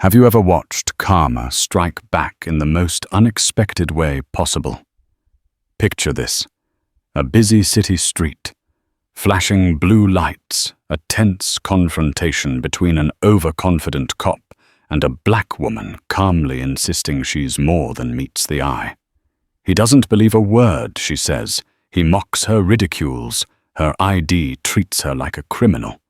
Have you ever watched karma strike back in the most unexpected way possible? Picture this: a busy city street, flashing blue lights, a tense confrontation between an overconfident cop and a black woman calmly insisting she's more than meets the eye. He doesn't believe a word she says. He mocks her, ridicules her ID, treats her like a criminal.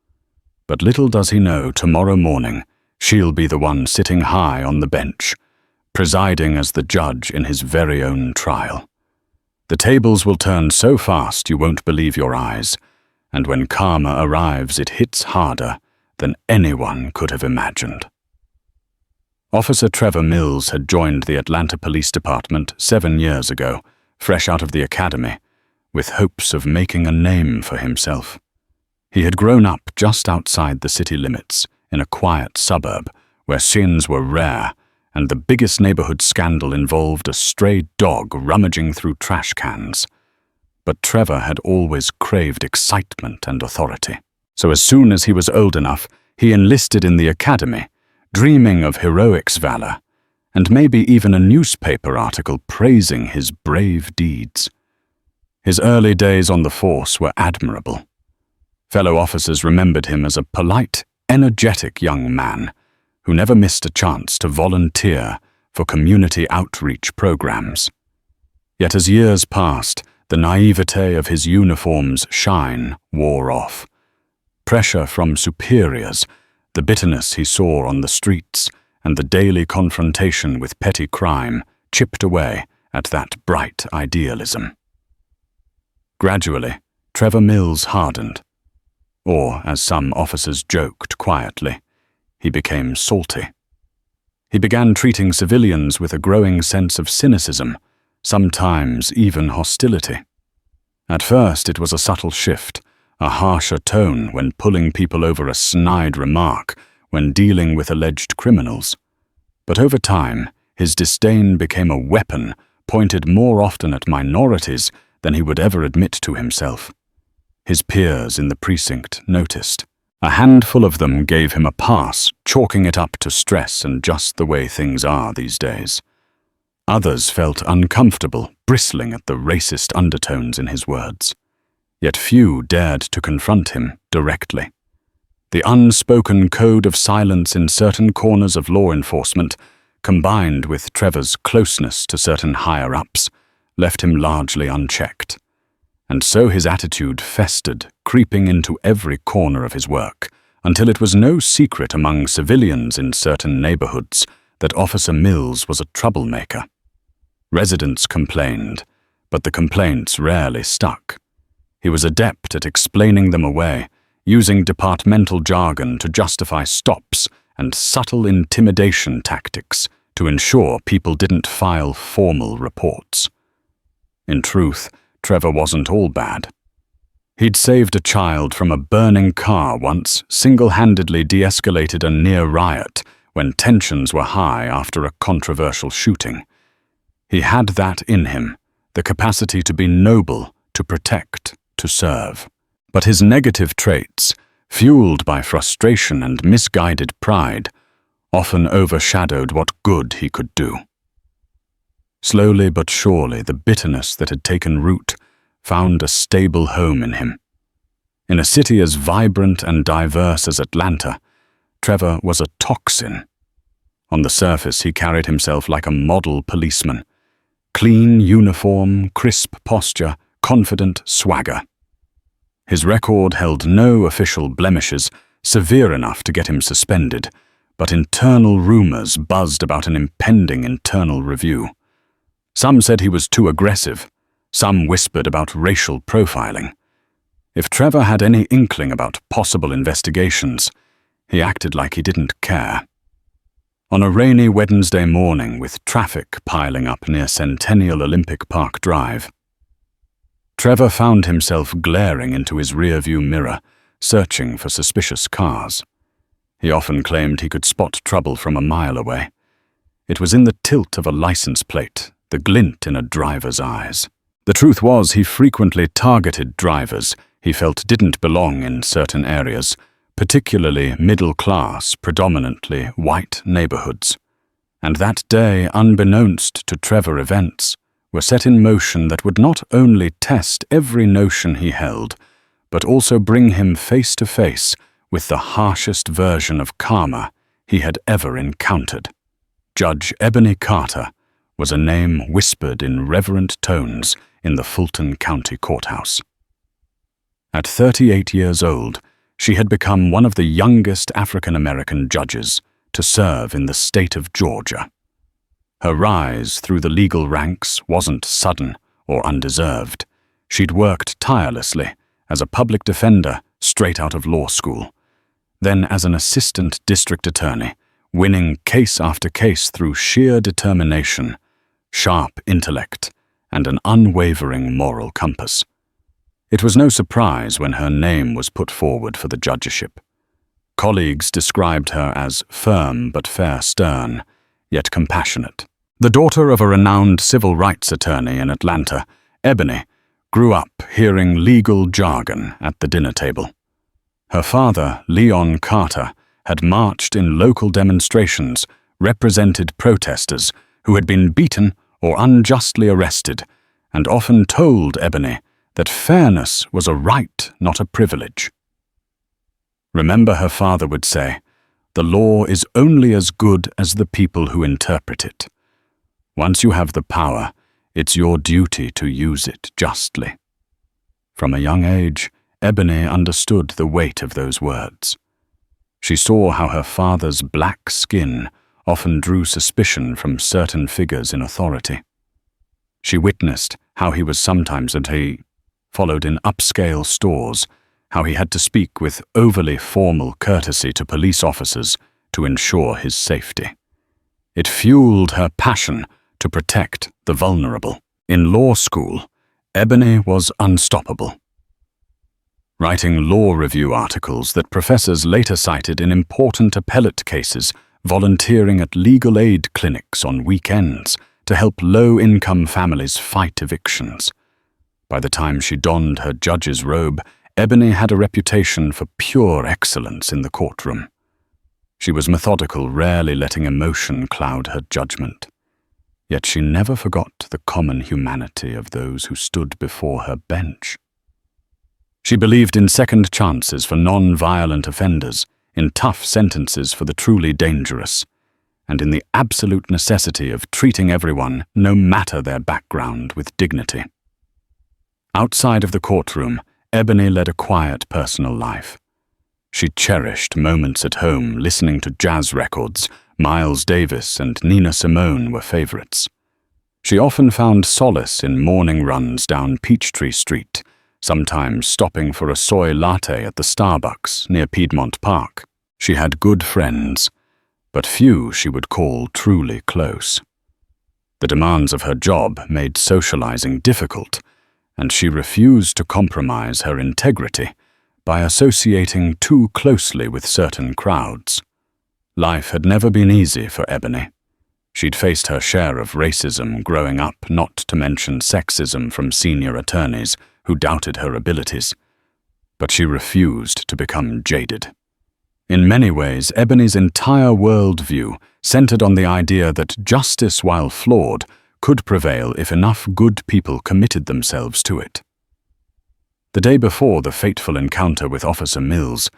But little does he know, tomorrow morning, she'll be the one sitting high on the bench, presiding as the judge in his very own trial. The tables will turn so fast you won't believe your eyes, and when karma arrives, it hits harder than anyone could have imagined. Officer Trevor Mills had joined the Atlanta Police Department 7 years ago, fresh out of the academy, with hopes of making a name for himself. He had grown up just outside the city limits, in a quiet suburb where sins were rare, and the biggest neighborhood scandal involved a stray dog rummaging through trash cans. But Trevor had always craved excitement and authority. So as soon as he was old enough, he enlisted in the academy, dreaming of heroics valor, and maybe even a newspaper article praising his brave deeds. His early days on the force were admirable. Fellow officers remembered him as a polite, energetic young man who never missed a chance to volunteer for community outreach programs. Yet as years passed, the naivete of his uniform's shine wore off. Pressure from superiors, the bitterness he saw on the streets, and the daily confrontation with petty crime chipped away at that bright idealism. Gradually, Trevor Mills hardened. Or, as some officers joked quietly, he became salty. He began treating civilians with a growing sense of cynicism, sometimes even hostility. At first, it was a subtle shift, a harsher tone when pulling people over, a snide remark when dealing with alleged criminals. But over time, his disdain became a weapon pointed more often at minorities than he would ever admit to himself. His peers in the precinct noticed. A handful of them gave him a pass, chalking it up to stress and just the way things are these days. Others felt uncomfortable, bristling at the racist undertones in his words. Yet few dared to confront him directly. The unspoken code of silence in certain corners of law enforcement, combined with Trevor's closeness to certain higher-ups, left him largely unchecked. And so his attitude festered, creeping into every corner of his work, until it was no secret among civilians in certain neighborhoods that Officer Mills was a troublemaker. Residents complained, but the complaints rarely stuck. He was adept at explaining them away, using departmental jargon to justify stops and subtle intimidation tactics to ensure people didn't file formal reports. In truth, Trevor wasn't all bad. He'd saved a child from a burning car once, single-handedly de-escalated a near riot when tensions were high after a controversial shooting. He had that in him, the capacity to be noble, to protect, to serve. But his negative traits, fueled by frustration and misguided pride, often overshadowed what good he could do. Slowly but surely, the bitterness that had taken root found a stable home in him. In a city as vibrant and diverse as Atlanta, Trevor was a toxin. On the surface, he carried himself like a model policeman. Clean uniform, crisp posture, confident swagger. His record held no official blemishes, severe enough to get him suspended, but internal rumors buzzed about an impending internal review. Some said he was too aggressive. Some whispered about racial profiling. If Trevor had any inkling about possible investigations, he acted like he didn't care. On a rainy Wednesday morning with traffic piling up near Centennial Olympic Park Drive, Trevor found himself glaring into his rearview mirror, searching for suspicious cars. He often claimed he could spot trouble from a mile away. It was in the tilt of a license plate, the glint in a driver's eyes. The truth was, he frequently targeted drivers he felt didn't belong in certain areas, particularly middle-class, predominantly white neighborhoods. And that day, unbeknownst to Trevor, events were set in motion that would not only test every notion he held, but also bring him face to face with the harshest version of karma he had ever encountered. Judge Ebony Carter was a name whispered in reverent tones in the Fulton County Courthouse. At 38 years old, she had become one of the youngest African-American judges to serve in the state of Georgia. Her rise through the legal ranks wasn't sudden or undeserved. She'd worked tirelessly as a public defender straight out of law school, then as an assistant district attorney, winning case after case through sheer determination, sharp intellect, and an unwavering moral compass. It was no surprise when her name was put forward for the judgeship. Colleagues described her as firm but fair stern, yet compassionate. The daughter of a renowned civil rights attorney in Atlanta, Ebony grew up hearing legal jargon at the dinner table. Her father, Leon Carter, had marched in local demonstrations, represented protesters who had been beaten or unjustly arrested, and often told Ebony that fairness was a right, not a privilege. Remember, her father would say, "The law is only as good as the people who interpret it. Once you have the power, it's your duty to use it justly." From a young age, Ebony understood the weight of those words. She saw how her father's black skin often drew suspicion from certain figures in authority. She witnessed how he was sometimes followed in upscale stores, how he had to speak with overly formal courtesy to police officers to ensure his safety. It fueled her passion to protect the vulnerable. In law school, Ebony was unstoppable, writing law review articles that professors later cited in important appellate cases, volunteering at legal aid clinics on weekends to help low-income families fight evictions. By the time she donned her judge's robe, Ebony had a reputation for pure excellence in the courtroom. She was methodical, rarely letting emotion cloud her judgment. Yet she never forgot the common humanity of those who stood before her bench. She believed in second chances for non-violent offenders, in tough sentences for the truly dangerous, and in the absolute necessity of treating everyone, no matter their background, with dignity. Outside of the courtroom, Ebony led a quiet personal life. She cherished moments at home listening to jazz records. Miles Davis and Nina Simone were favorites. She often found solace in morning runs down Peachtree Street, sometimes stopping for a soy latte at the Starbucks near Piedmont Park. She had good friends, but few she would call truly close. The demands of her job made socializing difficult, and she refused to compromise her integrity by associating too closely with certain crowds. Life had never been easy for Ebony. She'd faced her share of racism growing up, not to mention sexism from senior attorneys who doubted her abilities. But she refused to become jaded. In many ways, Ebony's entire worldview centered on the idea that justice, while flawed, could prevail if enough good people committed themselves to it. The day before the fateful encounter with Officer Mills,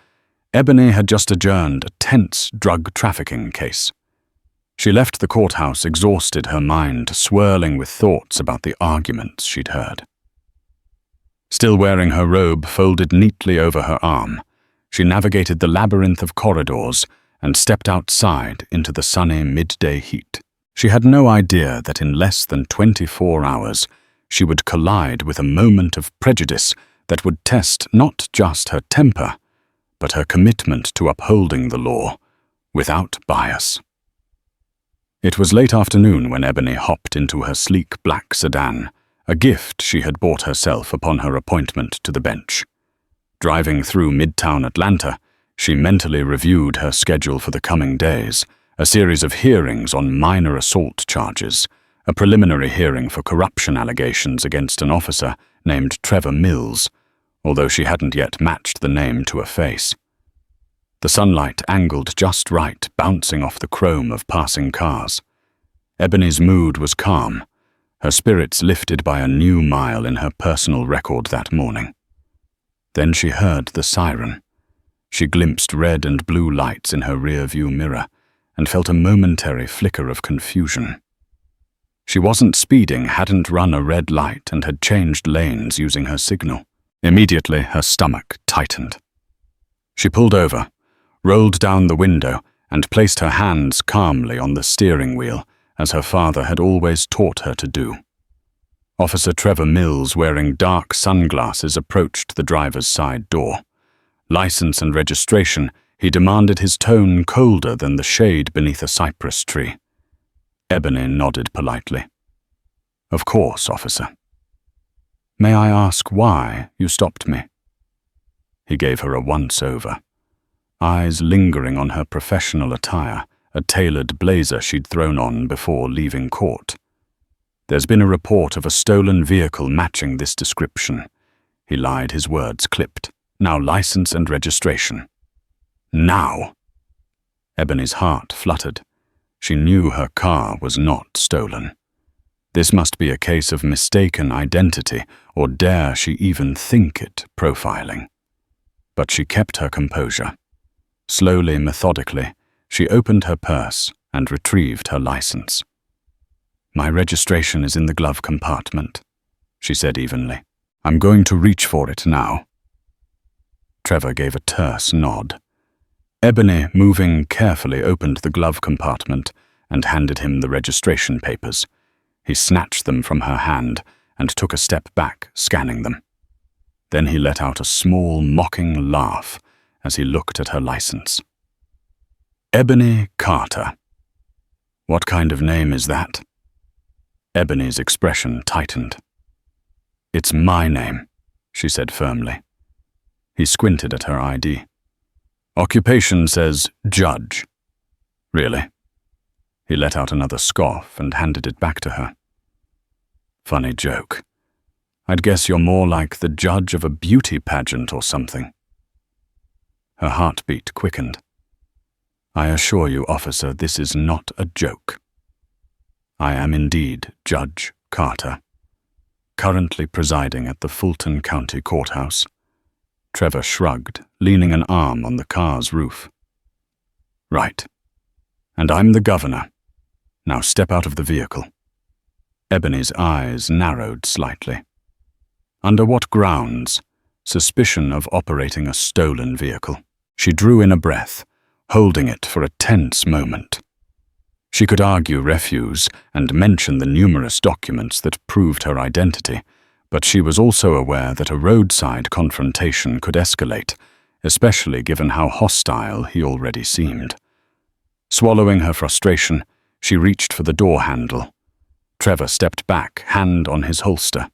Ebony had just adjourned a tense drug trafficking case. She left the courthouse exhausted, her mind swirling with thoughts about the arguments she'd heard. Still wearing her robe folded neatly over her arm, she navigated the labyrinth of corridors and stepped outside into the sunny midday heat. She had no idea that in less than 24 hours she would collide with a moment of prejudice that would test not just her temper, but her commitment to upholding the law without bias. It was late afternoon when Ebony hopped into her sleek black sedan, a gift she had bought herself upon her appointment to the bench. Driving through Midtown Atlanta, she mentally reviewed her schedule for the coming days, a series of hearings on minor assault charges, a preliminary hearing for corruption allegations against an officer named Trevor Mills, although she hadn't yet matched the name to a face. The sunlight angled just right, bouncing off the chrome of passing cars. Ebony's mood was calm, her spirits lifted by a new mile in her personal record that morning. Then she heard the siren. She glimpsed red and blue lights in her rear-view mirror and felt a momentary flicker of confusion. She wasn't speeding, hadn't run a red light, and had changed lanes using her signal. Immediately, her stomach tightened. She pulled over, rolled down the window, and placed her hands calmly on the steering wheel, as her father had always taught her to do. Officer Trevor Mills, wearing dark sunglasses, approached the driver's side door. License and registration, he demanded, his tone colder than the shade beneath a cypress tree. Ebony nodded politely. "Of course, officer." "May I ask why you stopped me?" He gave her a once-over, eyes lingering on her professional attire, a tailored blazer she'd thrown on before leaving court. "There's been a report of a stolen vehicle matching this description." He lied, his words clipped. "Now license and registration." "Now!" Ebony's heart fluttered. She knew her car was not stolen. This must be a case of mistaken identity, or dare she even think it profiling. But she kept her composure. Slowly, methodically, she opened her purse and retrieved her license. "My registration is in the glove compartment," she said evenly. "I'm going to reach for it now." Trevor gave a terse nod. Ebony, moving carefully, opened the glove compartment and handed him the registration papers. He snatched them from her hand and took a step back, scanning them. Then he let out a small, mocking laugh as he looked at her license. "Ebony Carter. What kind of name is that?" Ebony's expression tightened. "It's my name," she said firmly. He squinted at her ID. "Occupation says judge." "Really?" He let out another scoff and handed it back to her. "Funny joke. I'd guess you're more like the judge of a beauty pageant or something." Her heartbeat quickened. "I assure you, officer, this is not a joke. I am indeed Judge Carter, currently presiding at the Fulton County Courthouse." Trevor shrugged, leaning an arm on the car's roof. "Right. And I'm the governor. Now step out of the vehicle." Ebony's eyes narrowed slightly. "Under what grounds?" "Suspicion of operating a stolen vehicle." She drew in a breath, holding it for a tense moment. She could argue refuse and mention the numerous documents that proved her identity, but she was also aware that a roadside confrontation could escalate, especially given how hostile he already seemed. Swallowing her frustration, she reached for the door handle. Trevor stepped back, hand on his holster.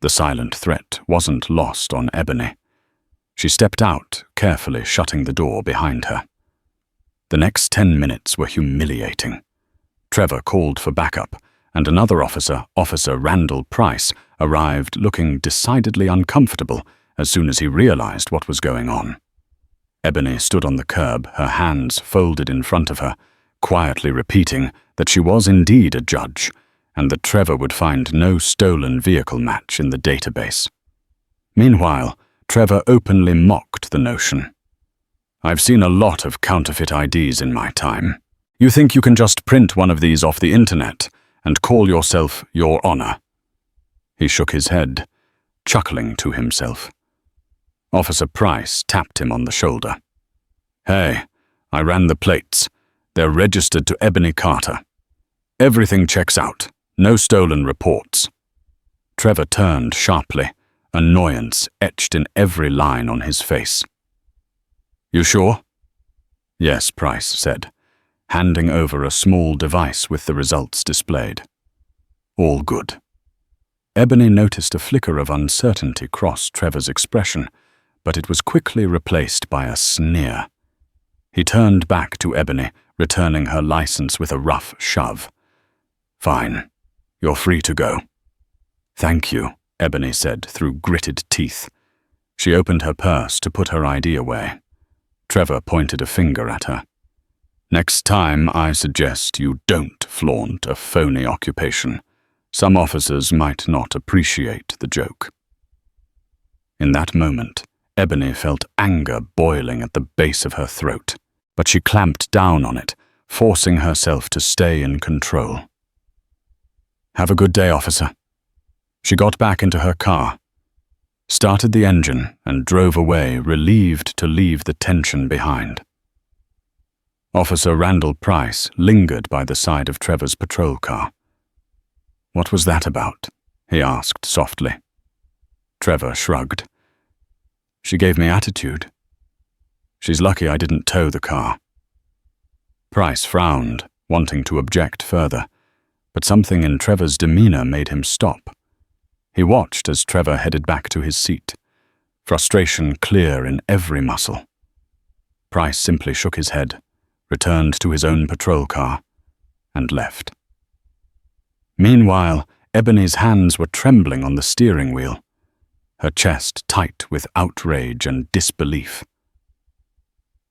The silent threat wasn't lost on Ebony. She stepped out, carefully shutting the door behind her. The next 10 minutes were humiliating. Trevor called for backup, and another officer, Officer Randall Price, arrived looking decidedly uncomfortable as soon as he realized what was going on. Ebony stood on the curb, her hands folded in front of her, quietly repeating that she was indeed a judge, and that Trevor would find no stolen vehicle match in the database. Meanwhile, Trevor openly mocked the notion. "I've seen a lot of counterfeit IDs in my time. You think you can just print one of these off the internet and call yourself Your Honor?" He shook his head, chuckling to himself. Officer Price tapped him on the shoulder. "Hey, I ran the plates. They're registered to Ebony Carter. Everything checks out. No stolen reports." Trevor turned sharply, annoyance etched in every line on his face. "You sure?" "Yes," Price said, handing over a small device with the results displayed. "All good." Ebony noticed a flicker of uncertainty cross Trevor's expression, but it was quickly replaced by a sneer. He turned back to Ebony, returning her license with a rough shove. "Fine. You're free to go." "Thank you," Ebony said through gritted teeth. She opened her purse to put her ID away. Trevor pointed a finger at her. "Next time, I suggest you don't flaunt a phony occupation. Some officers might not appreciate the joke." In that moment, Ebony felt anger boiling at the base of her throat, but she clamped down on it, forcing herself to stay in control. "Have a good day, officer." She got back into her car, started the engine, and drove away, relieved to leave the tension behind. Officer Randall Price lingered by the side of Trevor's patrol car. "What was that about?" he asked softly. Trevor shrugged. "She gave me attitude. She's lucky I didn't tow the car." Price frowned, wanting to object further, but something in Trevor's demeanor made him stop. He watched as Trevor headed back to his seat, frustration clear in every muscle. Price simply shook his head, returned to his own patrol car, and left. Meanwhile, Ebony's hands were trembling on the steering wheel, her chest tight with outrage and disbelief.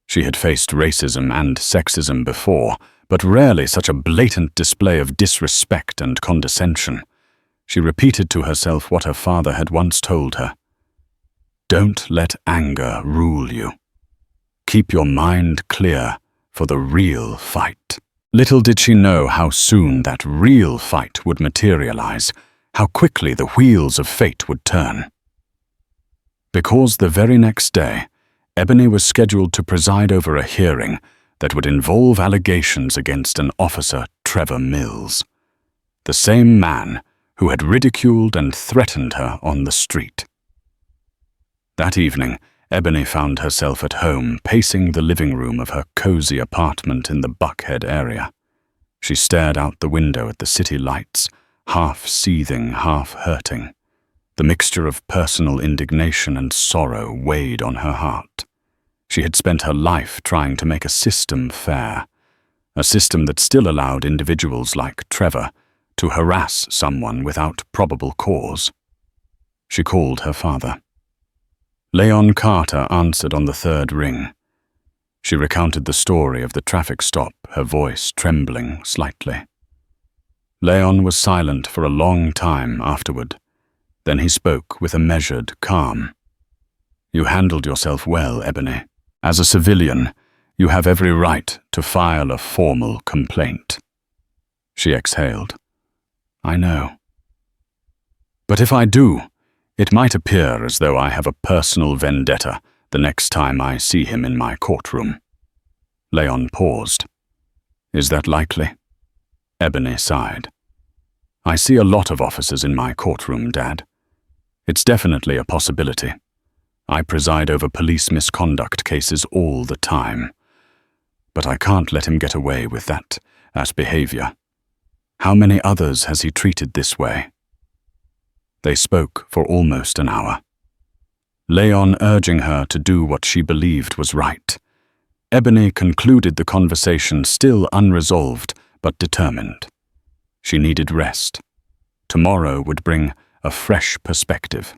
She had faced racism and sexism before, but rarely such a blatant display of disrespect and condescension. She repeated to herself what her father had once told her. "Don't let anger rule you. Keep your mind clear for the real fight." Little did she know how soon that real fight would materialize, how quickly the wheels of fate would turn. Because the very next day, Ebony was scheduled to preside over a hearing that would involve allegations against an officer, Trevor Mills, the same man who had ridiculed and threatened her on the street. That evening, Ebony found herself at home, pacing the living room of her cozy apartment in the Buckhead area. She stared out the window at the city lights, half seething, half hurting. The mixture of personal indignation and sorrow weighed on her heart. She had spent her life trying to make a system fair, a system that still allowed individuals like Trevor to harass someone without probable cause. She called her father. Leon Carter answered on the third ring. She recounted the story of the traffic stop, her voice trembling slightly. Leon was silent for a long time afterward. Then he spoke with a measured calm. "You handled yourself well, Ebony. As a civilian, you have every right to file a formal complaint." She exhaled. "I know. But if I do, it might appear as though I have a personal vendetta the next time I see him in my courtroom." Leon paused. "Is that likely?" Ebony sighed. "I see a lot of officers in my courtroom, Dad. It's definitely a possibility. I preside over police misconduct cases all the time. But I can't let him get away with that behavior. How many others has he treated this way?" They spoke for almost an hour, Leon urging her to do what she believed was right. Ebony concluded the conversation still unresolved but determined. She needed rest. Tomorrow would bring a fresh perspective.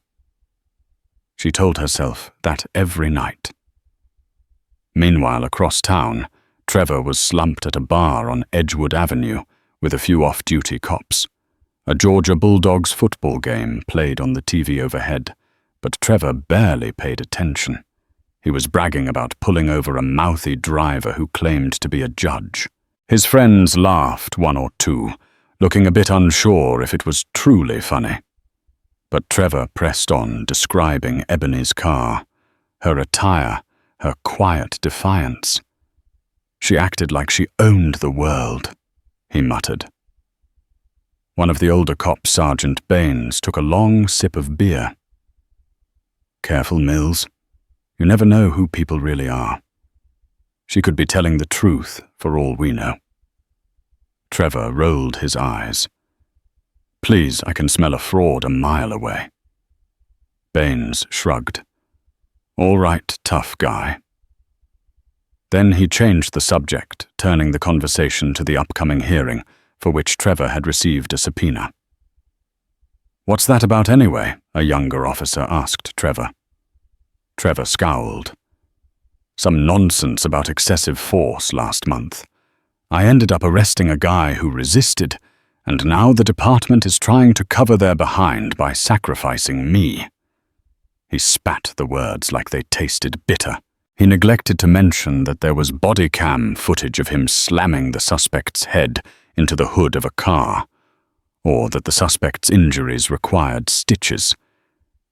She told herself that every night. Meanwhile, across town, Trevor was slumped at a bar on Edgewood Avenue with a few off-duty cops. A Georgia Bulldogs football game played on the TV overhead, but Trevor barely paid attention. He was bragging about pulling over a mouthy driver who claimed to be a judge. His friends laughed, one or two, looking a bit unsure if it was truly funny. But Trevor pressed on, describing Ebony's car, her attire, her quiet defiance. "She acted like she owned the world," he muttered. One of the older cops, Sergeant Baines, took a long sip of beer. "Careful, Mills. You never know who people really are. She could be telling the truth, for all we know." Trevor rolled his eyes. "Please, I can smell a fraud a mile away." Baines shrugged. "All right, tough guy." Then he changed the subject, turning the conversation to the upcoming hearing, for which Trevor had received a subpoena. "What's that about anyway?" a younger officer asked Trevor. Trevor scowled. Some nonsense about excessive force last month. I ended up arresting a guy who resisted, and now the department is trying to cover their behind by sacrificing me." He spat the words like they tasted bitter. He neglected to mention that there was body cam footage of him slamming the suspect's head into the hood of a car, or that the suspect's injuries required stitches.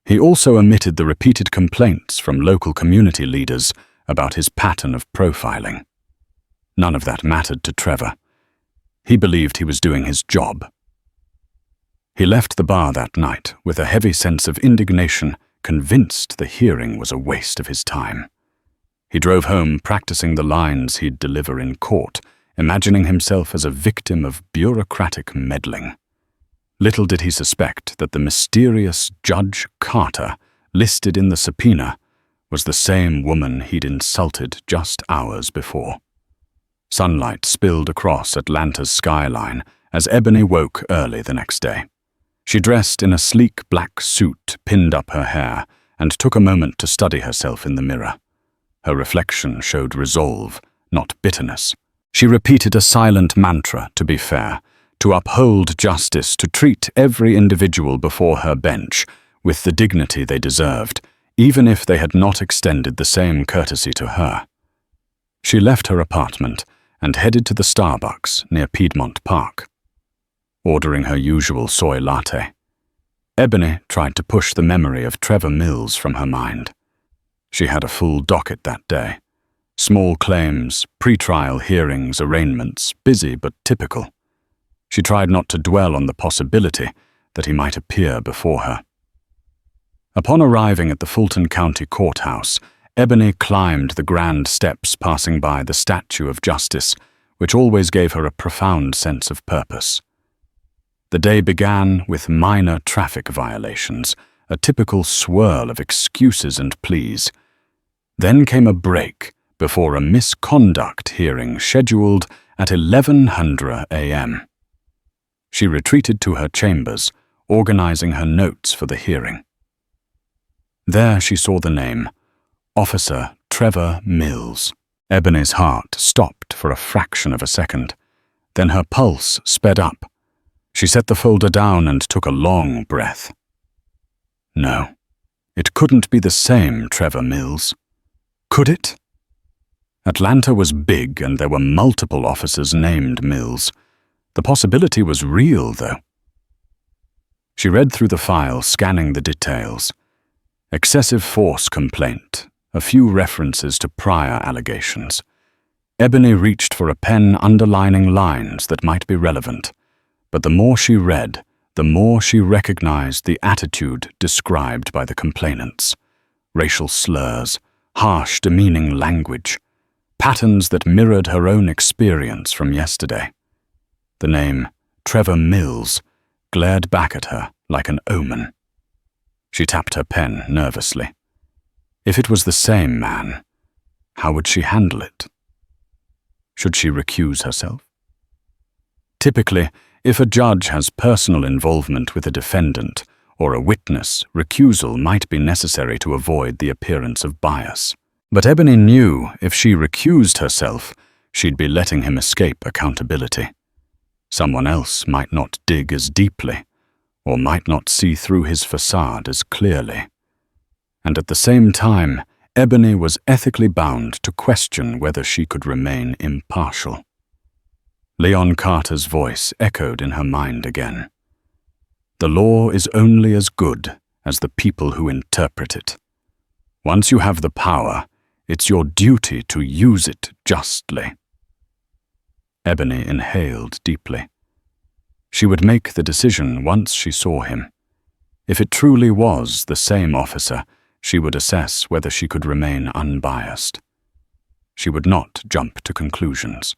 He also omitted the repeated complaints from local community leaders about his pattern of profiling. None of that mattered to Trevor. He believed he was doing his job. He left the bar that night with a heavy sense of indignation, convinced the hearing was a waste of his time. He drove home practicing the lines he'd deliver in court, imagining himself as a victim of bureaucratic meddling. Little did he suspect that the mysterious Judge Carter, listed in the subpoena, was the same woman he'd insulted just hours before. Sunlight spilled across Atlanta's skyline as Ebony woke early the next day. She dressed in a sleek black suit, pinned up her hair, and took a moment to study herself in the mirror. Her reflection showed resolve, not bitterness. She repeated a silent mantra, to be fair, to uphold justice, to treat every individual before her bench with the dignity they deserved, even if they had not extended the same courtesy to her. She left her apartment and headed to the Starbucks near Piedmont Park. Ordering her usual soy latte, Ebony tried to push the memory of Trevor Mills from her mind. She had a full docket that day. Small claims, pre-trial hearings, arraignments, busy but typical. She tried not to dwell on the possibility that he might appear before her. Upon arriving at the Fulton County Courthouse, Ebony climbed the grand steps passing by the Statue of Justice, which always gave her a profound sense of purpose. The day began with minor traffic violations, a typical swirl of excuses and pleas. Then came a break before a misconduct hearing scheduled at 11:00 a.m. She retreated to her chambers, organizing her notes for the hearing. There she saw the name, Officer Trevor Mills. Ebony's heart stopped for a fraction of a second. Then her pulse sped up. She set the folder down and took a long breath. No, it couldn't be the same Trevor Mills. Could it? Atlanta was big and there were multiple officers named Mills. The possibility was real, though. She read through the file, scanning the details. Excessive force complaint, a few references to prior allegations. Ebony reached for a pen underlining lines that might be relevant, but the more she read, the more she recognized the attitude described by the complainants. Racial slurs, harsh, demeaning language, patterns that mirrored her own experience from yesterday. The name, Trevor Mills, glared back at her like an omen. She tapped her pen nervously. If it was the same man, how would she handle it? Should she recuse herself? Typically, if a judge has personal involvement with a defendant or a witness, recusal might be necessary to avoid the appearance of bias. But Ebony knew if she recused herself, she'd be letting him escape accountability. Someone else might not dig as deeply, or might not see through his facade as clearly. And at the same time, Ebony was ethically bound to question whether she could remain impartial. Leon Carter's voice echoed in her mind again. The law is only as good as the people who interpret it. Once you have the power, it's your duty to use it justly. Ebony inhaled deeply. She would make the decision once she saw him. If it truly was the same officer, she would assess whether she could remain unbiased. She would not jump to conclusions.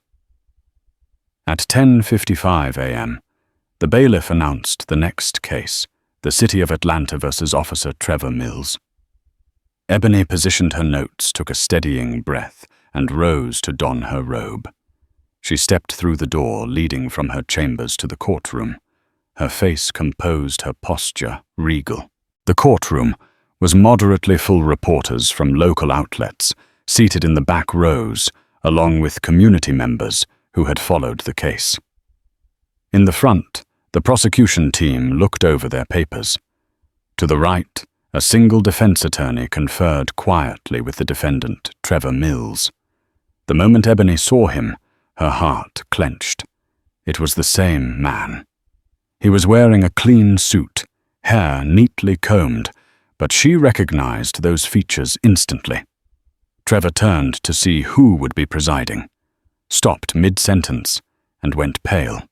At 10:55 a.m., the bailiff announced the next case, the City of Atlanta versus Officer Trevor Mills. Ebony positioned her notes, took a steadying breath, and rose to don her robe. She stepped through the door leading from her chambers to the courtroom. Her face composed, her posture regal. The courtroom was moderately full. Reporters from local outlets, seated in the back rows, along with community members who had followed the case. In the front, the prosecution team looked over their papers. To the right, a single defense attorney conferred quietly with the defendant, Trevor Mills. The moment Ebony saw him, her heart clenched. It was the same man. He was wearing a clean suit, hair neatly combed, but she recognized those features instantly. Trevor turned to see who would be presiding, stopped mid-sentence, and went pale.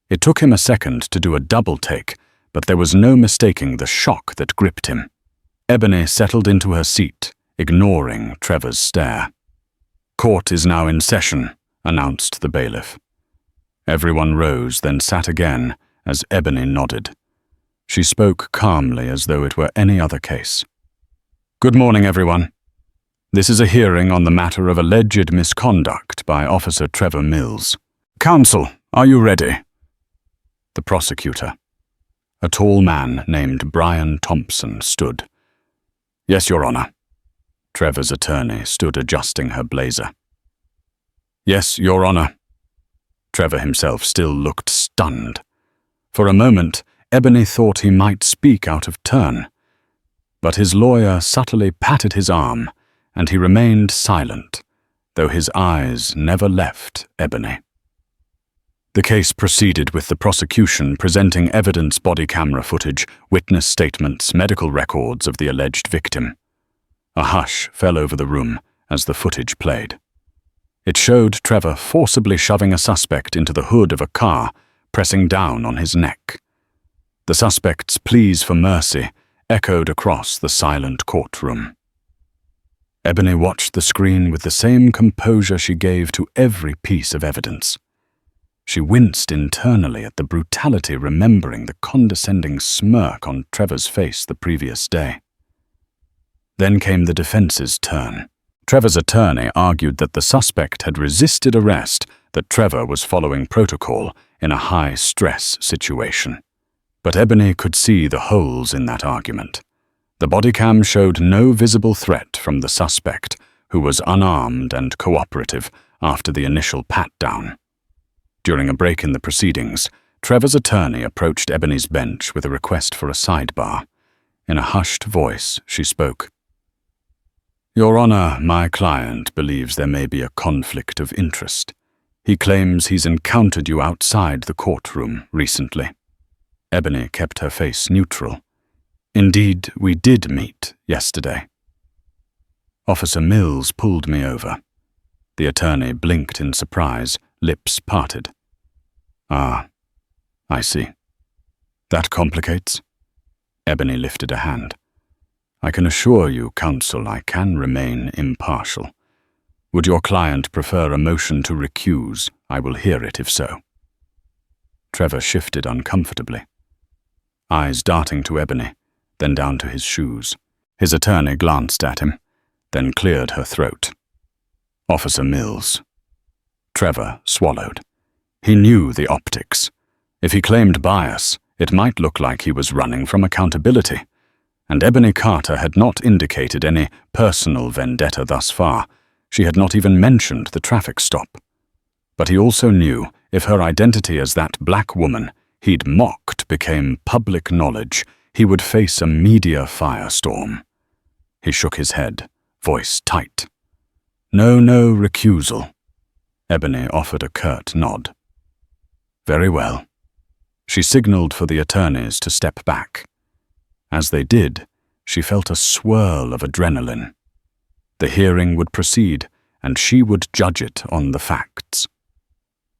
It took him a second to do a double take, but there was no mistaking the shock that gripped him. Ebony settled into her seat, ignoring Trevor's stare. "Court is now in session," announced the bailiff. Everyone rose, then sat again as Ebony nodded. She spoke calmly as though it were any other case. "Good morning, everyone. This is a hearing on the matter of alleged misconduct by Officer Trevor Mills. Counsel, are you ready?" The prosecutor, a tall man named Brian Thompson, stood. "Yes, Your Honor." Trevor's attorney stood adjusting her blazer. "Yes, Your Honor." Trevor himself still looked stunned. For a moment, Ebony thought he might speak out of turn, but his lawyer subtly patted his arm, and he remained silent, though his eyes never left Ebony. The case proceeded with the prosecution presenting evidence, body camera footage, witness statements, medical records of the alleged victim. A hush fell over the room as the footage played. It showed Trevor forcibly shoving a suspect into the hood of a car, pressing down on his neck. The suspect's pleas for mercy echoed across the silent courtroom. Ebony watched the screen with the same composure she gave to every piece of evidence. She winced internally at the brutality, remembering the condescending smirk on Trevor's face the previous day. Then came the defense's turn. Trevor's attorney argued that the suspect had resisted arrest, that Trevor was following protocol in a high-stress situation. But Ebony could see the holes in that argument. The body cam showed no visible threat from the suspect, who was unarmed and cooperative after the initial pat-down. During a break in the proceedings, Trevor's attorney approached Ebony's bench with a request for a sidebar. In a hushed voice, she spoke. "Your Honor, my client believes there may be a conflict of interest. He claims he's encountered you outside the courtroom recently." Ebony kept her face neutral. "Indeed, we did meet yesterday." Officer Mills pulled me over. The attorney blinked in surprise, lips parted. "Ah, I see. That complicates." Ebony lifted a hand. "I can assure you, counsel, I can remain impartial. Would your client prefer a motion to recuse? I will hear it if so." Trevor shifted uncomfortably, eyes darting to Ebony, then down to his shoes. His attorney glanced at him, then cleared her throat. "Officer Mills." Trevor swallowed. He knew the optics. If he claimed bias, it might look like he was running from accountability. And Ebony Carter had not indicated any personal vendetta thus far. She had not even mentioned the traffic stop. But he also knew if her identity as that black woman he'd mocked became public knowledge, he would face a media firestorm. He shook his head, voice tight. No recusal." Ebony offered a curt nod. "Very well." She signaled for the attorneys to step back. As they did, she felt a swirl of adrenaline. The hearing would proceed, and she would judge it on the facts.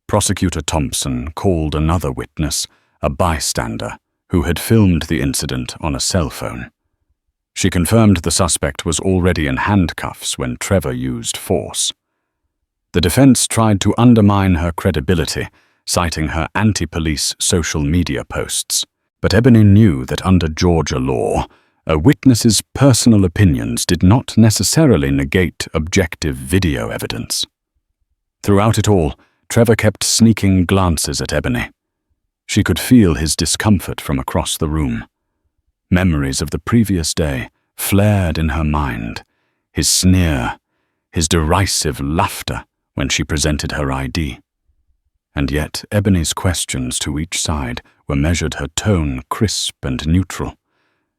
Prosecutor Thompson called another witness, a bystander, who had filmed the incident on a cell phone. She confirmed the suspect was already in handcuffs when Trevor used force. The defense tried to undermine her credibility, citing her anti-police social media posts. But Ebony knew that under Georgia law, a witness's personal opinions did not necessarily negate objective video evidence. Throughout it all, Trevor kept sneaking glances at Ebony. She could feel his discomfort from across the room. Memories of the previous day flared in her mind. His sneer, his derisive laughter when she presented her ID. And yet Ebony's questions to each side were measured her tone crisp and neutral.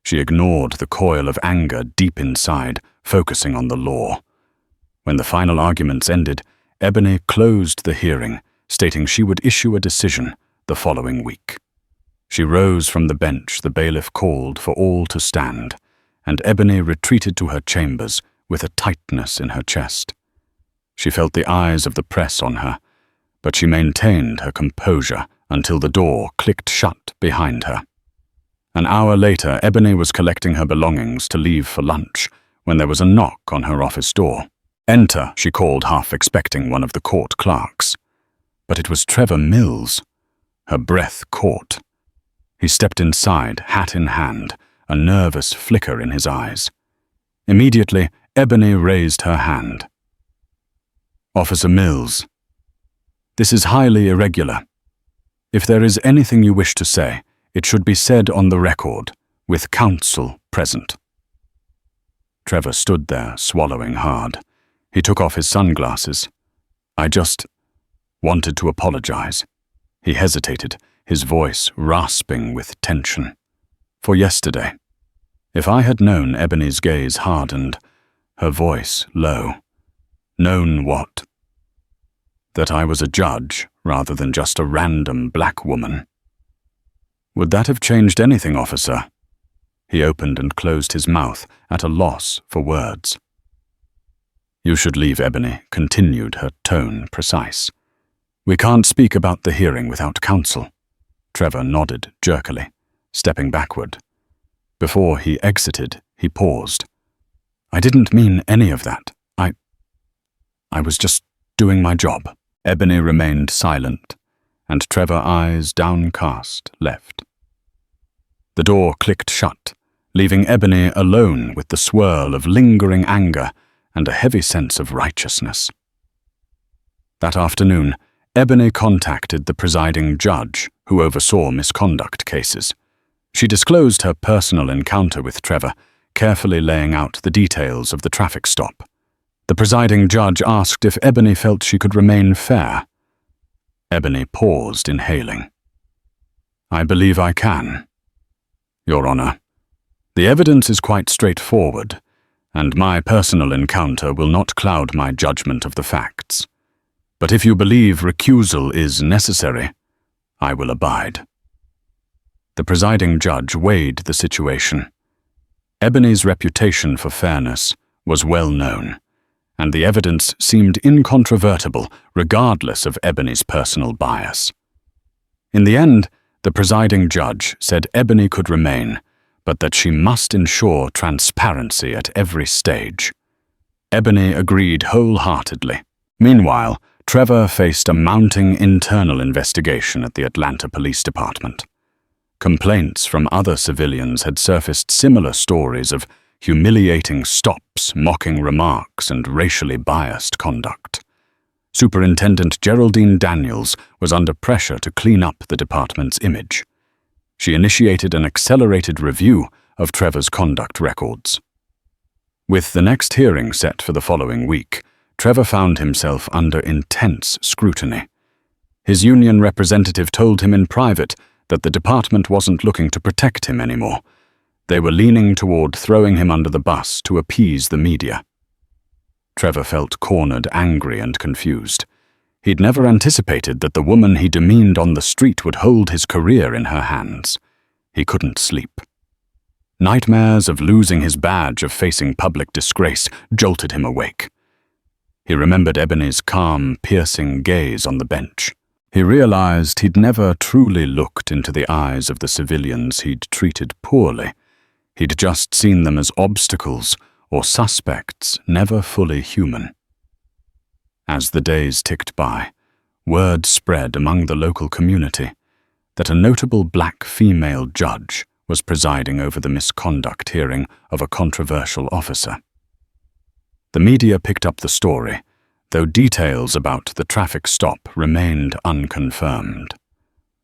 She ignored the coil of anger deep inside, focusing on the law. When the final arguments ended, Ebony closed the hearing, stating she would issue a decision the following week. She rose from the bench the bailiff called for all to stand, and Ebony retreated to her chambers with a tightness in her chest. She felt the eyes of the press on her, but she maintained her composure until the door clicked shut behind her. An hour later, Ebony was collecting her belongings to leave for lunch when there was a knock on her office door. "Enter," she called, half expecting one of the court clerks. But it was Trevor Mills. Her breath caught. He stepped inside, hat in hand, a nervous flicker in his eyes. Immediately, Ebony raised her hand. "Officer Mills, this is highly irregular. If there is anything you wish to say, it should be said on the record, with counsel present." Trevor stood there, swallowing hard. He took off his sunglasses. "I just wanted to apologize." He hesitated, his voice rasping with tension. "For yesterday. If I had known," Ebony's gaze hardened, her voice low. "Known what? That I was a judge rather than just a random black woman." "Would that have changed anything, officer?" He opened and closed his mouth, at a loss for words. "You should leave," Ebony continued, her tone precise. "We can't speak about the hearing without counsel." Trevor nodded jerkily, stepping backward. Before he exited, he paused. "I didn't mean any of that. I was just doing my job." Ebony remained silent, and Trevor, eyes downcast, left. The door clicked shut, leaving Ebony alone with the swirl of lingering anger and a heavy sense of righteousness. That afternoon, Ebony contacted the presiding judge who oversaw misconduct cases. She disclosed her personal encounter with Trevor, carefully laying out the details of the traffic stop. The presiding judge asked if Ebony felt she could remain fair. Ebony paused, inhaling. "I believe I can, Your Honor. The evidence is quite straightforward, and my personal encounter will not cloud my judgment of the facts. But if you believe recusal is necessary, I will abide." The presiding judge weighed the situation. Ebony's reputation for fairness was well known, and the evidence seemed incontrovertible regardless of Ebony's personal bias. In the end, the presiding judge said Ebony could remain, but that she must ensure transparency at every stage. Ebony agreed wholeheartedly. Meanwhile, Trevor faced a mounting internal investigation at the Atlanta Police Department. Complaints from other civilians had surfaced similar stories of humiliating stops, mocking remarks, and racially biased conduct. Superintendent Geraldine Daniels was under pressure to clean up the department's image. She initiated an accelerated review of Trevor's conduct records. With the next hearing set for the following week, Trevor found himself under intense scrutiny. His union representative told him in private that the department wasn't looking to protect him anymore. They were leaning toward throwing him under the bus to appease the media. Trevor felt cornered, angry, and confused. He'd never anticipated that the woman he demeaned on the street would hold his career in her hands. He couldn't sleep. Nightmares of losing his badge, of facing public disgrace, jolted him awake. He remembered Ebony's calm, piercing gaze on the bench. He realized he'd never truly looked into the eyes of the civilians he'd treated poorly. He'd just seen them as obstacles or suspects, never fully human. As the days ticked by, word spread among the local community that a notable black female judge was presiding over the misconduct hearing of a controversial officer. The media picked up the story, though details about the traffic stop remained unconfirmed.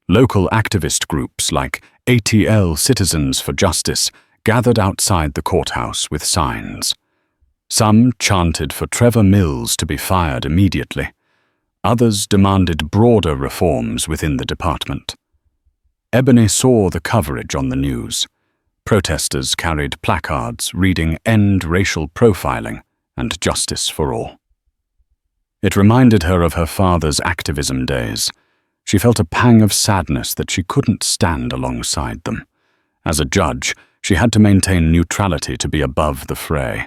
Local activist groups like ATL Citizens for Justice gathered outside the courthouse with signs. Some chanted for Trevor Mills to be fired immediately. Others demanded broader reforms within the department. Ebony saw the coverage on the news. Protesters carried placards reading "End Racial Profiling" and "Justice for All." It reminded her of her father's activism days. She felt a pang of sadness that she couldn't stand alongside them. As a judge, she had to maintain neutrality to be above the fray.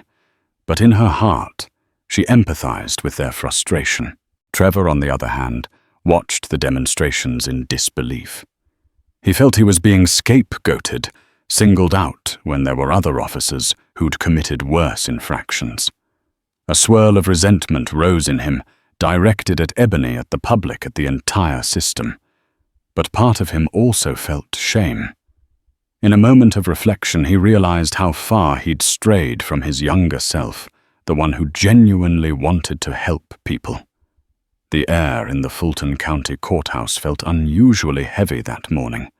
But in her heart, she empathized with their frustration. Trevor, on the other hand, watched the demonstrations in disbelief. He felt he was being scapegoated, singled out when there were other officers who'd committed worse infractions. A swirl of resentment rose in him, directed at Ebony, at the public, at the entire system. But part of him also felt shame. In a moment of reflection, he realized how far he'd strayed from his younger self, the one who genuinely wanted to help people. The air in the Fulton County Courthouse felt unusually heavy that morning.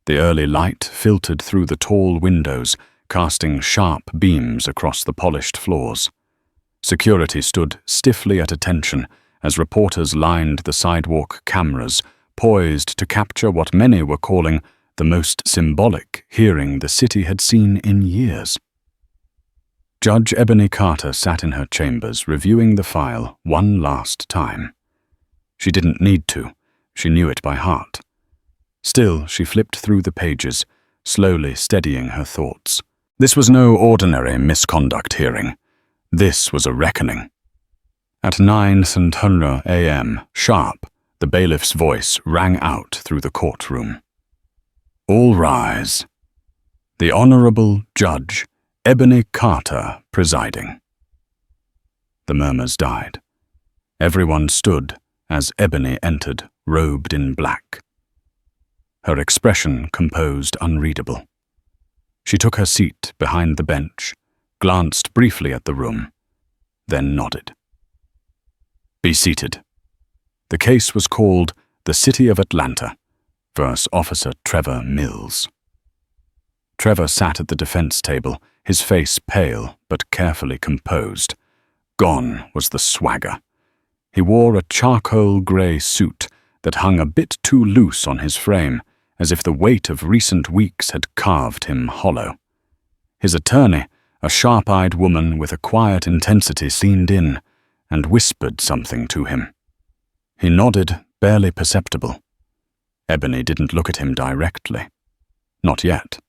The early light filtered through the tall windows, casting sharp beams across the polished floors. Security stood stiffly at attention as reporters lined the sidewalk cameras, poised to capture what many were calling the most symbolic hearing the city had seen in years. Judge Ebony Carter sat in her chambers, reviewing the file one last time. She didn't need to. She knew it by heart. Still, she flipped through the pages, slowly steadying her thoughts. This was no ordinary misconduct hearing. This was a reckoning. At 9:00 a.m., sharp, the bailiff's voice rang out through the courtroom. All rise. The Honorable Judge Ebony Carter presiding. The murmurs died. Everyone stood as Ebony entered, robed in black. Her expression composed, unreadable. She took her seat behind the bench, glanced briefly at the room, then nodded. Be seated. The case was called The City of Atlanta versus Officer Trevor Mills. Trevor sat at the defense table, his face pale but carefully composed. Gone was the swagger. He wore a charcoal grey suit that hung a bit too loose on his frame, as if the weight of recent weeks had carved him hollow. His attorney, a sharp-eyed woman with a quiet intensity, leaned in and whispered something to him. He nodded, barely perceptible. Ebony didn't look at him directly. Not yet.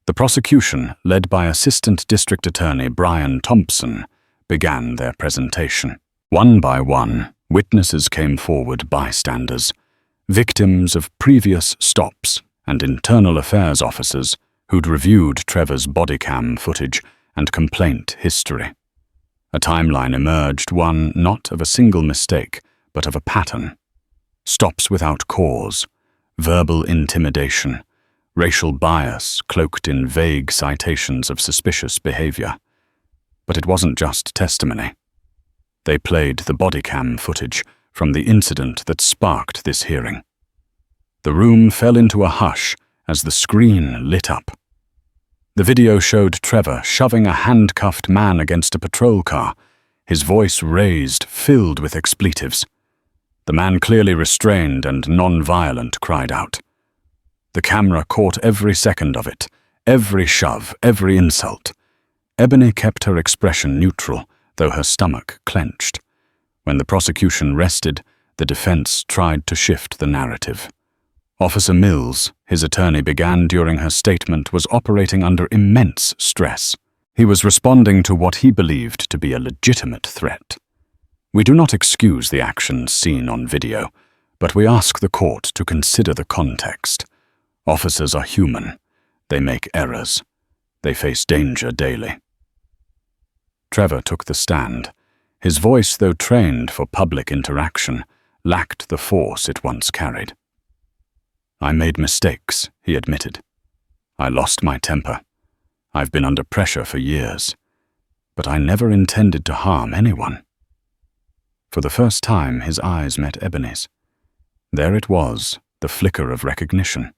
The prosecution, led by Assistant District Attorney Brian Thompson, began their presentation. One by one, witnesses came forward, bystanders, victims of previous stops, and internal affairs officers who'd reviewed Trevor's body cam footage and complaint history. A timeline emerged, one not of a single mistake, but of a pattern. Stops without cause, verbal intimidation, racial bias cloaked in vague citations of suspicious behavior. But it wasn't just testimony. They played the body cam footage from the incident that sparked this hearing. The room fell into a hush as the screen lit up. The video showed Trevor shoving a handcuffed man against a patrol car, his voice raised, filled with expletives. The man, clearly restrained and non-violent, cried out. The camera caught every second of it, every shove, every insult. Ebony kept her expression neutral, though her stomach clenched. When the prosecution rested, the defense tried to shift the narrative. Officer Mills, his attorney began during her statement, was operating under immense stress. He was responding to what he believed to be a legitimate threat. We do not excuse the actions seen on video, but we ask the court to consider the context. Officers are human. They make errors. They face danger daily. Trevor took the stand. His voice, though trained for public interaction, lacked the force it once carried. I made mistakes, he admitted. I lost my temper. I've been under pressure for years. But I never intended to harm anyone. For the first time, his eyes met Ebony's. There it was, the flicker of recognition,